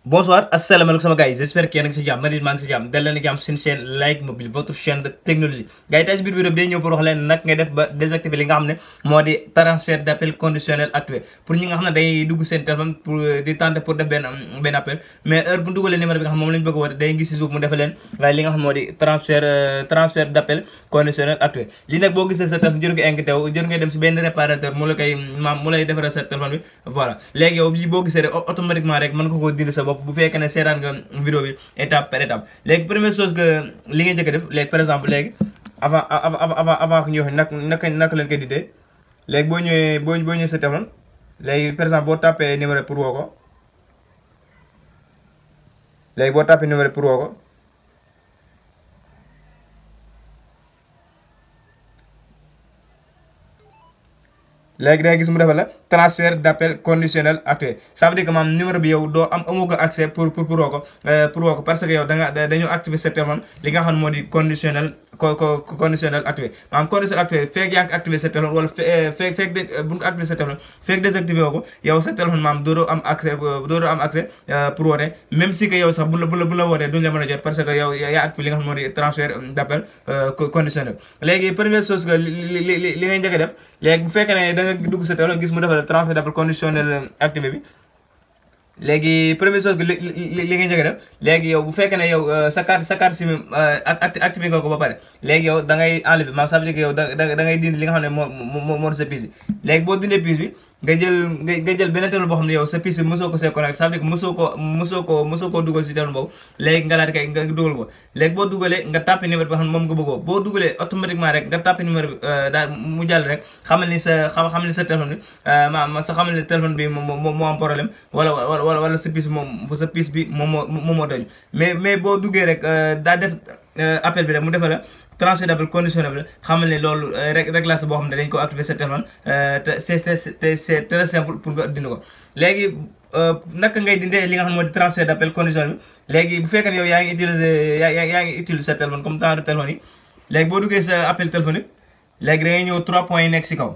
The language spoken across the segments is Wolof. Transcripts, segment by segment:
Bonsoir, assalamualaikum sama guys, j'espère que yéen a ngi si jàmm man it maa ngi si jàmm dal leen jàmm seen chaîne Like Mobile votre chaîne de technologie gars yi tey si biir vidéo bi day ñëw pour wax leen nag ngay def ba désactiver li nga xam ne moo di transfert d'appel conditionnel activé pour ñi nga xam ne day dugg seen téléphone pour di tenter pour def benn appel mais heure bu dugalee numéro bi nga xam moom lañu bëgg a woote day gis si suuf mu defal leen li nga xam moo di transfert d'appel conditionnel activé lii nag boo gisee sa téléphone jëru nga inquiété wu jëru nga dem si benn réparateur mu la koy mu lay defaral sa téléphone bi voilà léegi yow lii boo gisee rek automatiquement rek mën nga ko dindi sa bopp bu fekkee ne seetaan nga vidéo bi étape par étape léegi première chose que li ngay njëkk a def léegi par exemple léegi avant que ñu wax naka leen koy dindee léegi boo ñëwee sa téléphone léegi par exemple boo tapé numéro pour woo ko léegi boo tapé numéro pour woo ko léegi da ngay gis mu defal la transfert d'appel conditionnel activé ça veut dire que maanaam numéro bi yow doo amoo ko accès pour woo ko parce que yow dañoo activé sa téléphone li nga xam ne moo di conditionnel activé maanaam conditionnel activé fekk yaa ngi activé sa téléphone wala fekk bu ñu ko activé sa téléphone fekk désactivé woo ko yow sa téléphone maanaam doo am accès pour woote même si que yow sax bu la wootee duñu la mën a jot parce que yow yaa activé li nga xam ne moo di transfert d'appel conditionnel léegi première chose que li ngay njëkk a def léegi bu fekkee ne da nga dugg sa téléphone gis mu defal transfert d'appel conditionnel activé bi léegi première chose que li nga njëkk a def léegi yow bu fekkee ne yow sa carte SIM activé nga ko ba pare léegi yow da ngay enlever maanaam ça veut dire que yow da ngay dindi li nga xam ne moo sa puce bi léegi boo dindee puce bi nga jël benn téléphone boo xam ne yow sa puce bi mosoo ko see connecté ça veut dire que mosoo ko dugal si téléphone boobu léegi nga laati kay nga dugal ko léegi boo dugalee nga tapé numéro bi nga xam ne moom nga bëggoo boo dugalee automatiquement rek nga tapé numéro bi daal mu jàll rek xamal ni sa téléphone bi xamal ni téléphone bi moo am problème wala sa puce bi moom moo doñ mais boo duggee rek daa def appel bi rek mu defal la transfert d'appel conditionnel xamal ne loolu réglage boo xam ne dañ ko activer sa téléphone te c'est très simple pour nga dindi ko léegi naka ngay dindee li nga xam ne moo di transfert d'appel conditionnel bi léegi bu fekkee ne yow yaa ngi utiliser sa téléphone comme temps de téléphone yi léegi boo duggee sa appel téléphonique léegi da ngay ñëw 3 points yi nekk si kaw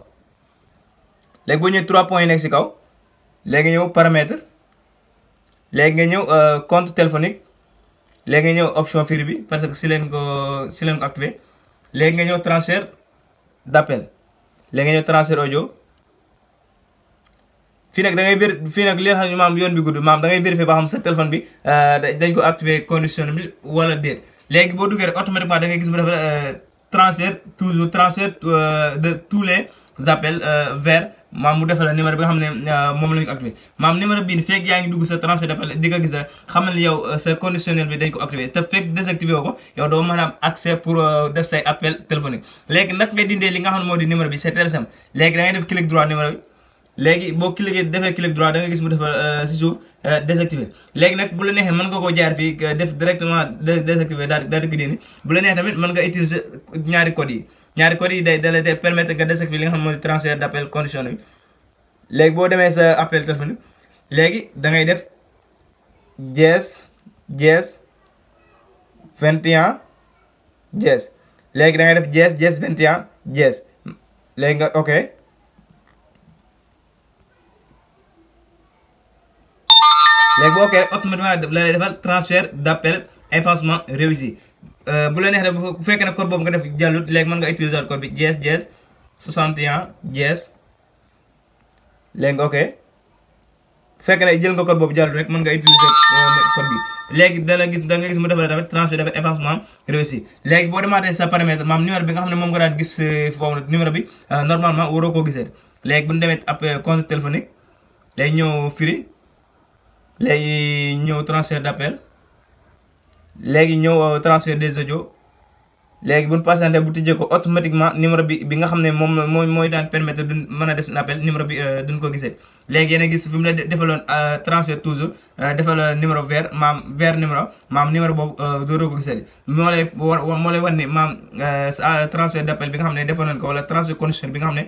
léegi boo ñëwee 3 points yi nekk si kaw léegi ñëw paramètre léegi nga ñëw compte téléphonique léegi nga ñëw option free bi parce que si leen ko activé léegi nga ñëw transfert d'appel léegi nga ñëw transfert audio fii nag da ngay fii nag li nga xam ne maam yoon bi gudd maam da ngay vérifier ba xam sa téléphone bi dañ ko activé condition bi wala déet léegi boo duggee rek automatiquement da ngay gis mu def transfert de tous les appels vers maam mu defal la numéro bi nga xam ne moom la ñu ko activé maam numéro bii fekk yaa ngi dugg sa transfert d'appel di nga gis rek xamal ni yow sa conditionnel bi dañ ko activé te fekk désactivé woo ko yow doo mën a am accès pour def say appel téléphonique léegi nag ngay dindee li nga xam ne moo di numéro bi c'est très simple léegi da ngay def clic droit numéro bi léegi boo defee clic droit da nga gis mu defal si suuf désactivé léegi nag bu la neexee mën nga koo jaar fii def directement désactivé daal di ko dindi bu la neexee tamit mën nga utiliser ñaari codes yi day permettre nga désactiver li nga xam ne moo di transfert d'appel conditionnel bi léegi boo demee sa appel téléphonique léegi da ngay def dièse 21 dièse léegi da ngay def dièse 21 dièse léegi nga ok léegi boo ok automatiquement la lay defal transfert d'appel effacement réussi bu la neexee bu fekkee ne code boobu nga def jàllut léegi mën nga utiliser code bi dièse 61 dièse léegi nga ok bu fekkee ne jël nga code boobu jàllut rek mën nga utiliser code bi léegi da nga gis mu defal tamit transfert d'appel effacement réussi léegi boo demaatee sa paramètre maam numéro bi nga xam ne moom nga daan gis foofu numéro bi normalement waroo koo gisee léegi bu ñu demee ab compte téléphonique léegi ñëw free léegi ñëw transfert d'appel léegi ñëw transfert des audios léegi bu ñu passé bu tijjee ko automatiquement numéro bi nga xam ne mooy daan permettre duñ mën a def seen appel numéro bi duñ ko gisee léegi yéen a gis fi mu la defaloon transfert toujours defal numéro vers numéro boobu dooroo ko gisee moo lay wan ni maam transfert d'appel bi nga xam ne defoon nañ ko wala transfert condition bi nga xam ne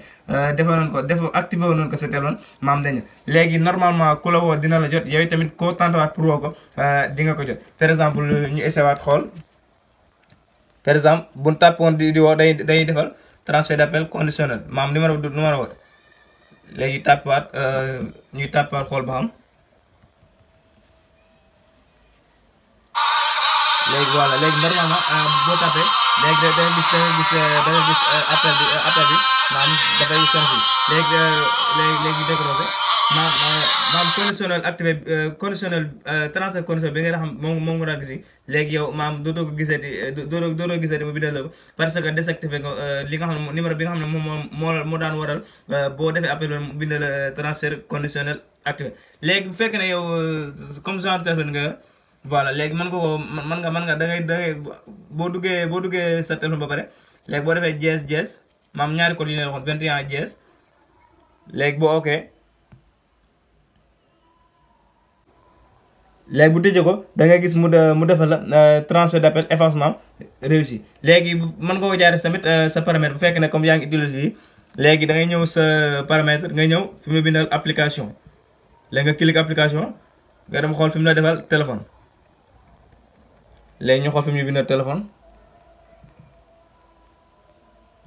defoon nañ ko activé woon nañ ko sa téléphone maam dañ léegi normalement ku la woo dina la jot yow tamit koo tantawaat pour woo ko di nga ko jot par exemple ñu essayé waat xool par exemple bu ñu tàppoon di woo day defal transfert d'appel conditionnel maam numéro bi du numéro woo léegi tàppaat ñuy tàppaat xool ba xam léegi voilà léegi normalement boo tapé léegi da nga gis appel bi maanaam dafay sonn léegi décroché maam conditionnel activé conditionnel transfert conditionnel bi nga xam moom nga daan gis léegi yow maam dootoo ko gisati dootoo gisati mu bindal la ko parce que désactivé nga li nga xam ne numéro bi nga xam ne moo daan waral boo defee appel mu bindal transfert conditionnel activé léegi bu fekkee ne yow comme genre téléphone nga voilà léegi mën nga da ngay boo duggee sa téléphone ba pare léegi boo defee jees maam ñaari code yi ne waxoon 21 jees léegi boo ok léegi bu tëjee ko da ngay gis mu defal la transfert d'appel effacement réussi léegi mën nga ko jaaree tamit sa paramètre bu fekkee ne comme yaa ngi utiliser lii léegi da ngay ñëw sa paramètre ngay ñëw fi mu bindal application léegi nga clique application nga dem xool fi mu la defal téléphone léegi ñu xool fi mu bindal téléphone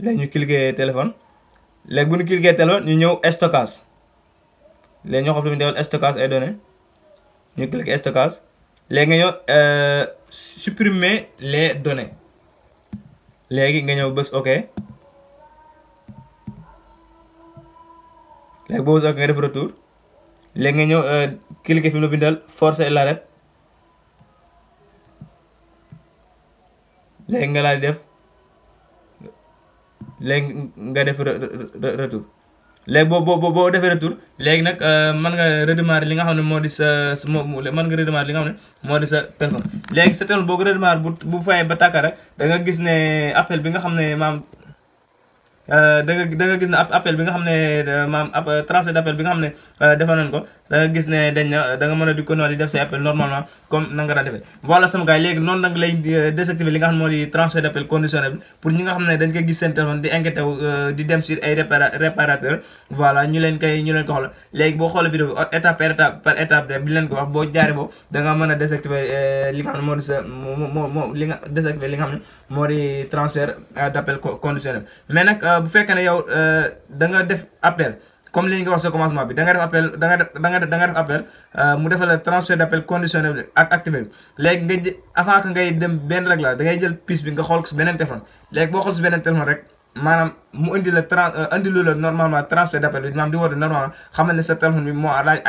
léegi ñu cliquer téléphone léegi bu ñu cliquer téléphone ñu ñëw stockage léegi ñu xool fi mu defal stockage ay données ñu cliquer stockage léegi nga ñëw supprimer les données léegi nga ñëw bës ok léegi boo bës ok nga def retour léegi nga ñëw cliquer fi mu la bindal forcer l'arrêt léegi nga laal def léegi nga def retour léegi boo defee retour léegi nag mën nga redémarrer li nga xam ne moo di mën nga redémarrer li nga xam ne moo di sa téléphone léegi sa téléphone boo ko redémarrer bu fayee ba tàkka rek da nga gis ne appel bi nga xam ne maam da nga gis ne appel bi nga xam ne maam transfert d'appel bi nga xam ne defal nañ ko da nga gis ne dañ na da nga mën a di continuer di def say appel normalement comme na nga daan defee voilà sama gars yi léegi noonu nag lay désactiver li nga xam ne moo di transfert d'appel conditionnel bi pour ñi nga xam ne dañ koy gis seen téléphone di inquiété wu di dem sur ay réparateur voilà ñu leen ko xoolal léegi boo xoolee vidéo bi étape par étape bi leen ko wax boo jaaree foofu da nga mën a désactiver li nga xam ne moo di sa li nga désactiver li nga xam ne moo di transfert d'appel conditionnel mais nag bu fekkee ne yow da nga def appel comme li nga wax sa commencement bi da nga def appel da nga def appel mu defal la transfert d'appel conditionnel ak activé bi léegi nga avant que ngay dem benn réglage da ngay jël piste bi nga xool ko si beneen téléphone léegi boo xool si beneen téléphone rek maanaam mu indi la normalement transfert d'appel bi maanaam di woote normalement xamal ne sa téléphone bi moo laaj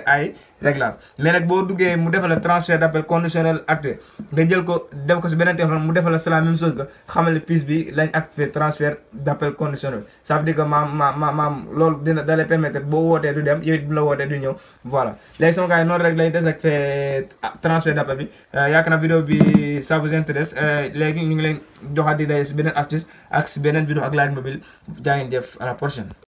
ay réglage mais nag boo duggee mu defal la transfert d'appel conditionnel activé nga jël ko def ko si beneen téléphone mu defal la c'est la même chose que xamal ne piste bi lañ activé transfert d'appel conditionnel ça veut dire que maam loolu dina da lay permettre boo wootee du dem yow it bu la wootee du ñëw voilà léegi sama gars yi noonu rek lay désactiver transfert d'appel bi yaakaar naa vidéo bi ça vous intéresse léegi ñu ngi leen joxaat di day si beneen astuce ak si beneen vidéo ak Like Mobile jaa ngeen jëf à la prochaine.